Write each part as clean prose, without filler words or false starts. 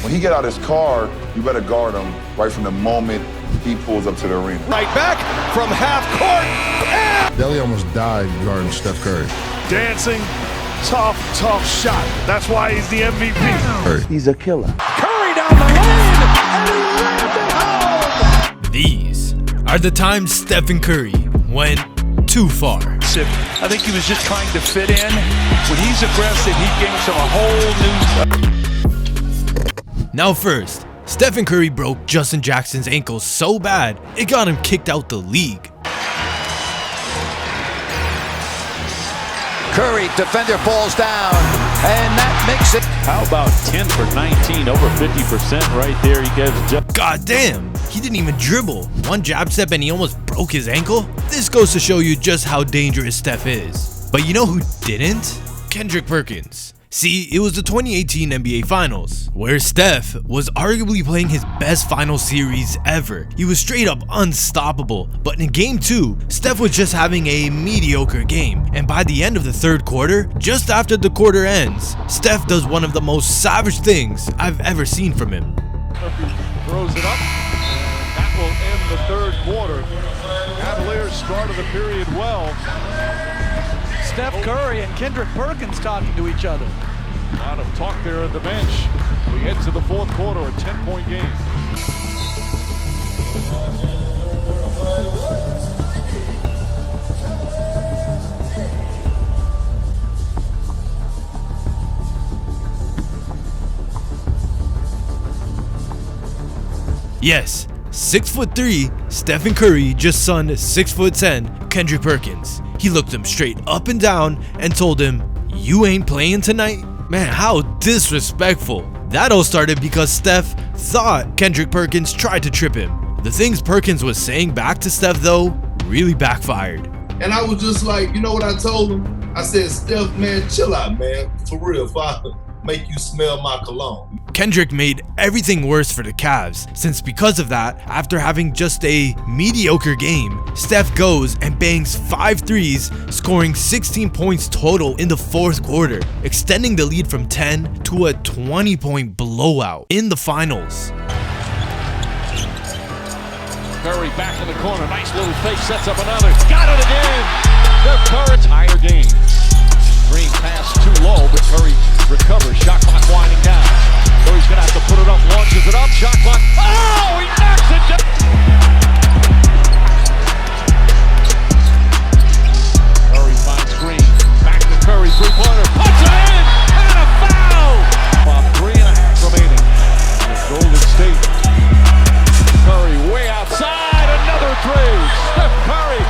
When he get out his car, you better guard him right from the moment he pulls up to the arena. Right back from half court. And Belly almost died guarding Steph Curry. dancing, tough shot. That's why he's the MVP. He's a killer. Curry down the lane, and he rammed it home. These are the times Stephen Curry went too far. I think he was just trying to fit in. When he's aggressive, he gains him a whole new... Now first, Stephen Curry broke Justin Jackson's ankle so bad, it got him kicked out the league. Curry, defender falls down, and that makes it. How about 10 for 19, over 50% right there. He gives God damn, he didn't even dribble. One jab step and he almost broke his ankle? This goes to show you just how dangerous Steph is. But you know who didn't? Kendrick Perkins. See, it was the 2018 NBA Finals, where Steph was arguably playing his best final series ever. He was straight up unstoppable, but in game 2, Steph was just having a mediocre game, and by the end of the third quarter, just after the quarter ends, Steph does one of the most savage things I've ever seen from him. Throws it up, and that will end the third quarter. Cavaliers started the period well. Steph Curry and Kendrick Perkins talking to each other. A lot of talk there at the bench. We head to the fourth quarter, a 10-point game. Yes, 6'3", Stephen Curry just sunned 6'10", Kendrick Perkins. He looked him straight up and down and told him, "You ain't playing tonight?" Man, how disrespectful. That all started because Steph thought Kendrick Perkins tried to trip him. The things Perkins was saying back to Steph though really backfired. And I was just like, you know what I told him? I said, Steph, man, chill out, man. For real, if I make you smell my cologne. Kendrick made everything worse for the Cavs, since because of that, after having just a mediocre game, Steph goes and bangs 5 threes, scoring 16 points total in the fourth quarter, extending the lead from 10 to a 20-point blowout in the finals. Curry back in the corner, nice little fake, sets up another. Got it again! Steph Curry, higher game. Green pass too low, but Curry recovers. Shot clock winding down. Curry's gonna have to put it up, launches it up, shot clock. Oh, he knocks it down! Curry finds Green. Back to Curry, three-pointer. Puts it in! And a foul! About 3.5 remaining. It's Golden State. Curry way outside. Another three. Steph Curry.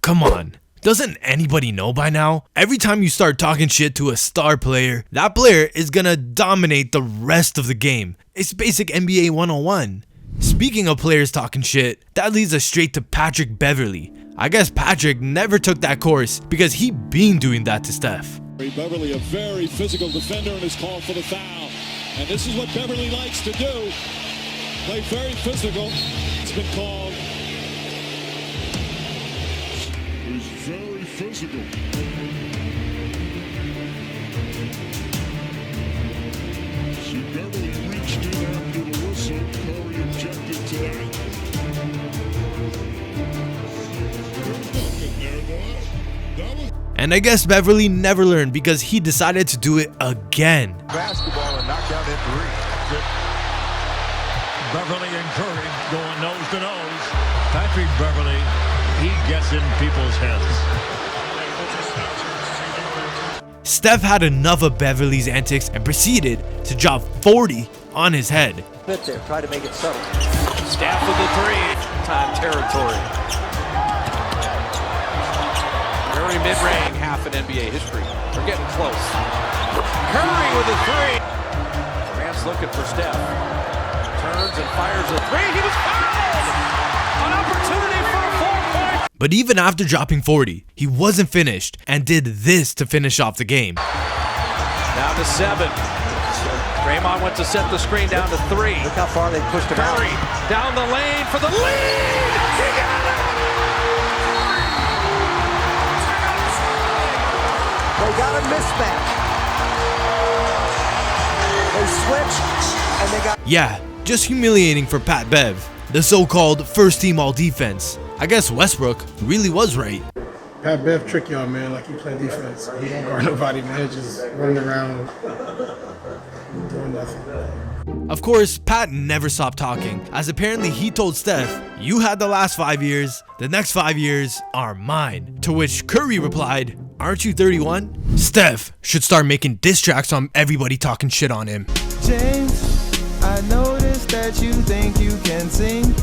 Come on. Doesn't anybody know by now? Every time you start talking shit to a star player, that player is gonna dominate the rest of the game. It's basic NBA 101. Speaking of players talking shit, that leads us straight to Patrick Beverly. I guess Patrick never took that course because he been doing that to Steph. Beverly, a very physical defender, and is called for the foul. And this is what Beverly likes to do. Play very physical. It's been called. He's very physical. See, Beverly reached in after the whistle. Curry objected to that. And I guess Beverly never learned because he decided to do it again. Basketball and knocked out at 3. Beverly and Curry going nose to nose. Patrick Beverly, he gets in people's heads. Steph had enough of Beverly's antics and proceeded to drop 40 on his head. Bit there, try to make it subtle. Staff with the three. Time territory. Curry mid-range, half in NBA history. We're getting close. Curry with a three. Durant's looking for Steph. Turns and fires a three. He was fouled! An opportunity for a 4-point. But even after dropping 40, he wasn't finished and did this to finish off the game. Down to 7. Draymond went to set the screen down to 3. Look how far they pushed him out. Curry down the lane for the lead. He got it! They got a mismatch. They switch and they Yeah, just humiliating for Pat Bev, the so-called first team all defense. I guess Westbrook really was right. Pat Bev trick y'all, man, like he play defense. He don't guard nobody, man, just running around doing nothing. Of course, Pat never stopped talking, as apparently he told Steph, "You had the last 5 years, the next 5 years are mine." To which Curry replied, "Aren't you 31? Steph should start making diss tracks on everybody talking shit on him. James, I noticed that you think you can sing,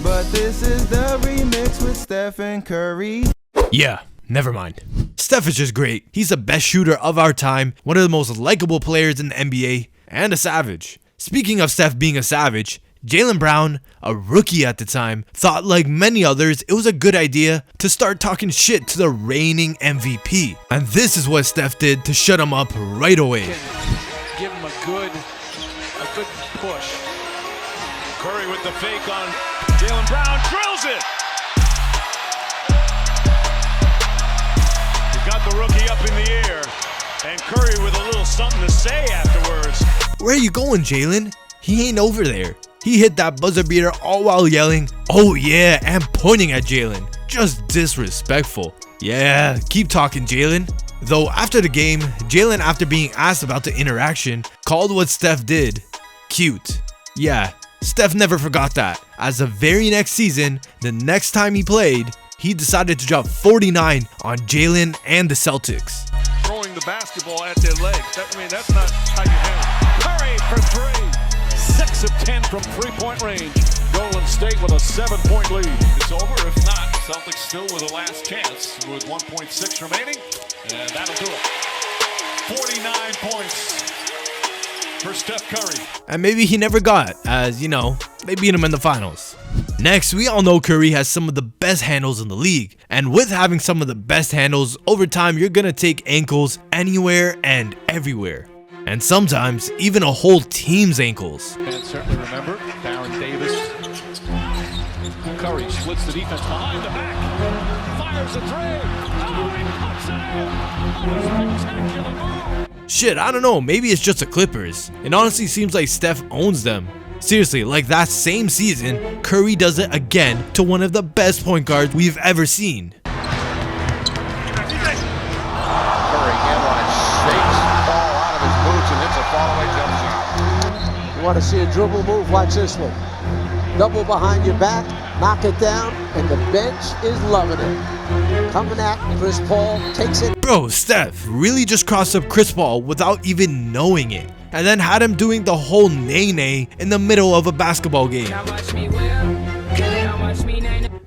but this is the remix with Steph and Curry. Yeah, never mind. Steph is just great. He's the best shooter of our time, one of the most likable players in the NBA, and a savage. Speaking of Steph being a savage, Jaylen Brown, a rookie at the time, thought like many others it was a good idea to start talking shit to the reigning MVP. And this is what Steph did to shut him up right away. Give him a good push. Curry with the fake on Jaylen Brown, drills it! He got the rookie up in the air, and Curry with a little something to say afterwards. Where are you going, Jaylen? He ain't over there. He hit that buzzer beater all while yelling, "Oh yeah," and pointing at Jaylen. Just disrespectful. Yeah, keep talking, Jaylen. Though after the game, Jaylen, after being asked about the interaction, called what Steph did cute. Yeah, Steph never forgot that, as the very next season, the next time he played, he decided to drop 49 on Jaylen and the Celtics. Throwing the basketball at their legs. That's not how you handle it. Curry for three. 6 of 10 from three-point range. Golden State with a 7-point lead. It's over. If not, Celtics still with a last chance with 1.6 remaining. And that'll do it. 49 points for Steph Curry. And maybe he never got, as you know, they beat him in the finals. Next, we all know Curry has some of the best handles in the league. And with having some of the best handles, over time you're gonna take ankles anywhere and everywhere. And sometimes even a whole team's ankles. And certainly remember, Baron Davis. Curry splits the defense behind the back. Fires a three. Oh, he puts it in. What a spectacular move. Shit, I don't know, maybe it's just the Clippers. It honestly seems like Steph owns them. Seriously, like that same season, Curry does it again to one of the best point guards we've ever seen. Curry inline shakes the ball out of his boots and hits a fallaway jump shot. You want to see a dribble move? Watch this one. Double behind your back, knock it down, and the bench is loving it. Coming at Chris Paul, takes it. Bro, Steph really just crossed up Chris Paul without even knowing it, and then had him doing the whole nay-nay in the middle of a basketball game.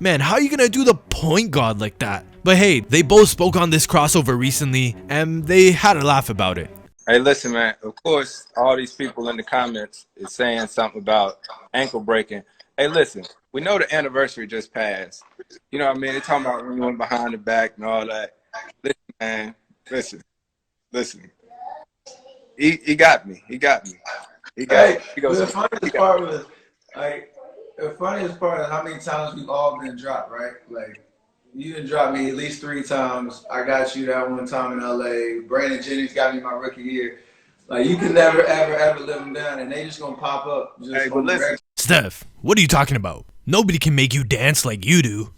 Man, how are you gonna do the point guard like that? But hey, they both spoke on this crossover recently, and they had a laugh about it. Hey, listen, man, of course, all these people in the comments is saying something about ankle breaking. Hey, listen, we know the anniversary just passed. You know what I mean? They're talking about when you went behind the back and all that. Listen, man, listen. He got me. He got me. He goes, the funniest part was, like, the funniest part is how many times we've all been dropped, right? Like, you done dropped me at least 3 times. I got you that one time in LA. Brandon Jennings got me my rookie year. Like, you can never, ever live them down, and they just gonna pop up. Just hey, but listen. Steph, what are you talking about? Nobody can make you dance like you do.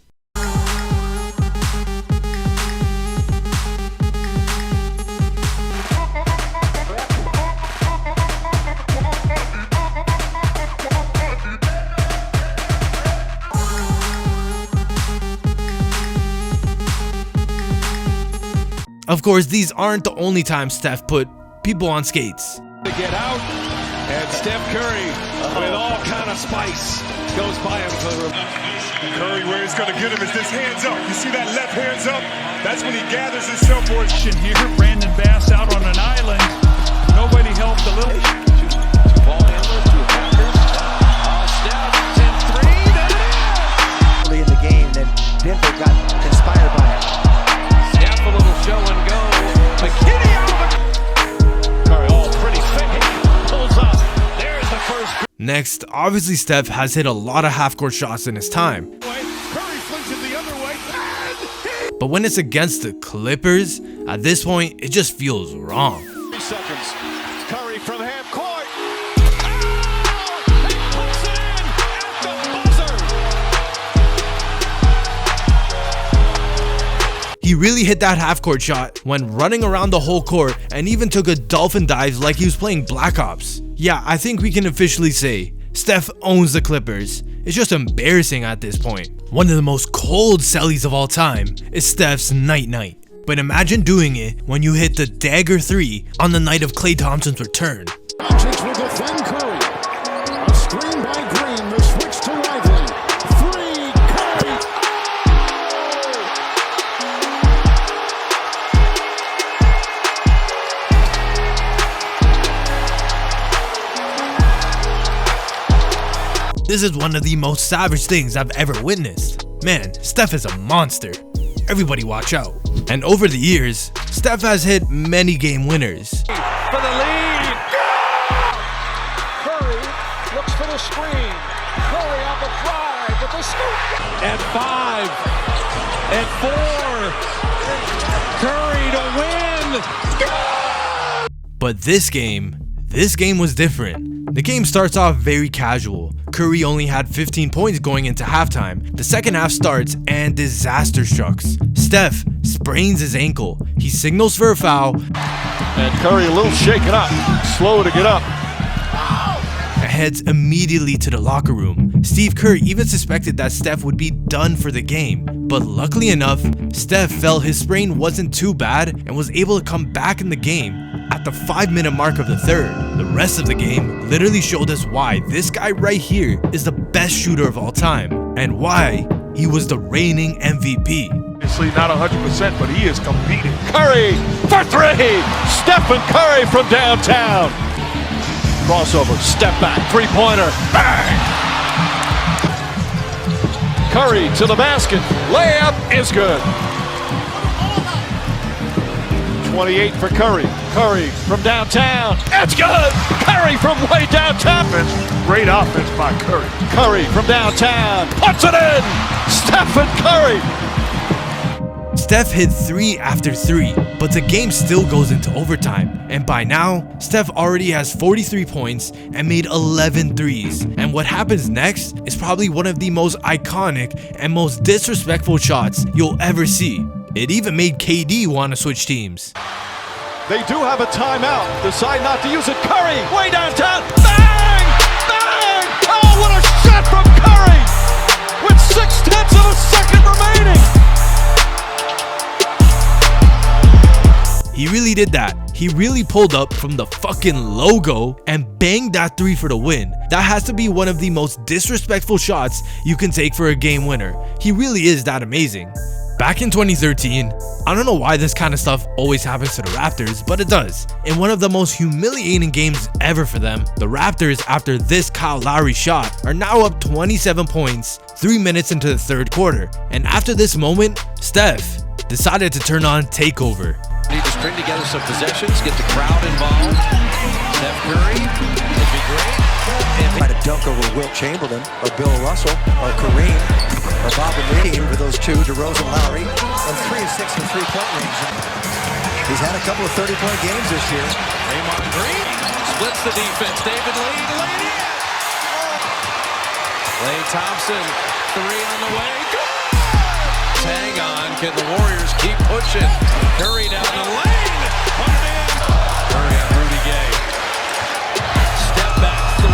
Of course, these aren't the only times Steph put people on skates. To get out, and Steph Curry with all kind of spice goes by him for the Curry, where he's going to get him is this hands up. You see that left hands up? That's when he gathers himself for it. Here, Brandon Bass out on an island. Nobody helped a little. Two ball handlers, two attackers. Steph, 10-3, there it is! Early in the game, then Denver got inspired by it. Steph, a little show and go. McKinney out of the... Curry, all pretty fake. Pulls up. There's the first... Next, obviously Steph has hit a lot of half-court shots in his time. Curry flings it the other way. But when it's against the Clippers, at this point, it just feels wrong. 3 seconds. Curry from half court. He really hit that half-court shot, went running around the whole court, and even took a dolphin dive like he was playing Black Ops. Yeah, I think we can officially say Steph owns the Clippers. It's just embarrassing at this point. One of the most cold sellies of all time is Steph's night-night. But imagine doing it when you hit the dagger 3 on the night of Klay Thompson's return. Magic will defend Curry. A screen by Green. The switch to Lively. 3. Curry. This is one of the most savage things I've ever witnessed. Man, Steph is a monster. Everybody watch out. And over the years, Steph has hit many game winners. For the lead. Curry looks for the screen. Curry on the drive with the scoop. At 5. At 4. Curry to win. But this game was different. The game starts off very casual. Curry only had 15 points going into halftime. The second half starts and disaster strikes. Steph sprains his ankle. He signals for a foul. And Curry a little shaken up, slow to get up. And heads immediately to the locker room. Steve Kerr even suspected that Steph would be done for the game. But luckily enough, Steph felt his sprain wasn't too bad and was able to come back in the game at the 5-minute mark of the third. The rest of the game literally showed us why this guy right here is the best shooter of all time and why he was the reigning MVP. Obviously not 100%, but he is competing. Curry for 3! Stephen Curry from downtown. Crossover, step back, three-pointer, bang! Curry to the basket, layup is good. 28 for Curry. Curry from downtown. It's good! Curry from way downtown. Great offense by Curry. Curry from downtown. Puts it in! Stephen Curry! Steph hit 3 after 3, but the game still goes into overtime. And by now, Steph already has 43 points and made 11 threes. And what happens next is probably one of the most iconic and most disrespectful shots you'll ever see. It even made KD want to switch teams. They do have a timeout. Decide not to use it. Curry, way downtown. Bang! Bang! Oh, what a shot from Curry! With 0.6 of a second remaining. He really did that. He really pulled up from the fucking logo and banged that 3 for the win. That has to be one of the most disrespectful shots you can take for a game winner. He really is that amazing. Back in 2013, I don't know why this kind of stuff always happens to the Raptors, but it does. In one of the most humiliating games ever for them, the Raptors, after this Kyle Lowry shot, are now up 27 points 3 minutes into the third quarter. And after this moment, Steph decided to turn on TakeOver. Need to string together some possessions, get the crowd involved. Steph Curry, it'd be great. Try to dunk over Wilt Chamberlain, or Bill Russell, or Kareem, or Bob and Reed for those two, DeRozan, Lowry, and 3 of 6 from three-point range. He's had a couple of 30-point games this year. Draymond Green splits the defense. David Lee laid in. Klay Thompson, 3 on the way. Good! Hang on, can the Warriors keep pushing? Curry down the lane. Put it in. Curry on Rudy Gay. Step back 3.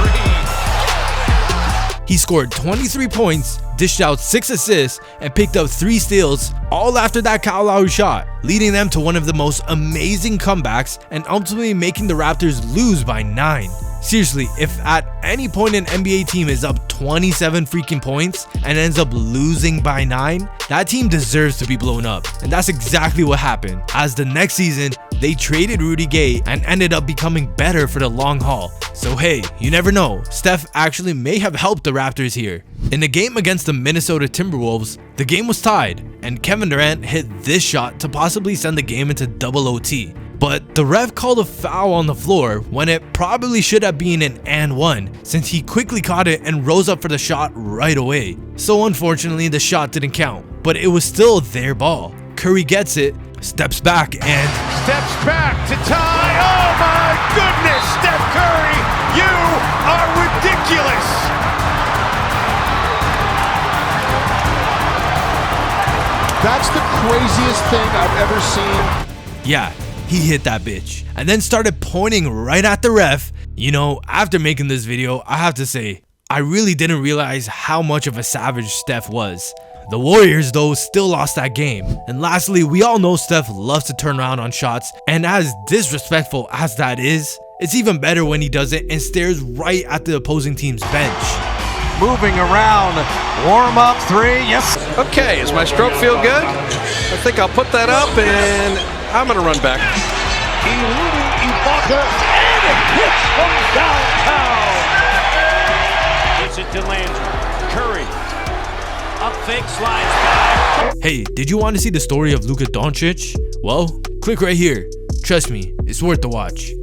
He scored 23 points, dished out 6 assists, and picked up 3 steals, all after that Kyle Lowry shot, leading them to one of the most amazing comebacks and ultimately making the Raptors lose by 9. Seriously, if at any point an NBA team is up 27 freaking points and ends up losing by 9, that team deserves to be blown up. And that's exactly what happened, as the next season, they traded Rudy Gay and ended up becoming better for the long haul. So hey, you never know, Steph actually may have helped the Raptors here. In the game against the Minnesota Timberwolves, the game was tied, and Kevin Durant hit this shot to possibly send the game into double OT. But the ref called a foul on the floor when it probably should have been an and one, since he quickly caught it and rose up for the shot right away. So unfortunately the shot didn't count, but it was still their ball. Curry gets it, steps back and Steps back to tie. Oh my goodness, Steph Curry, you are ridiculous. That's the craziest thing I've ever seen. Yeah, he hit that bitch and then started pointing right at the ref. You know, after making this video, I have to say, I really didn't realize how much of a savage Steph was. The Warriors, though, still lost that game. And lastly, we all know Steph loves to turn around on shots, and as disrespectful as that is, it's even better when he does it and stares right at the opposing team's bench. Moving around, warm up three, yes. Okay, does my stroke feel good? I think I'll put that up and I'm gonna run back. Eluding Ibaka, and a pitch from downtown. Gets it to Landry. Curry. Up fake, slides back. Hey, did you want to see the story of Luka Doncic? Well, click right here. Trust me, it's worth the watch.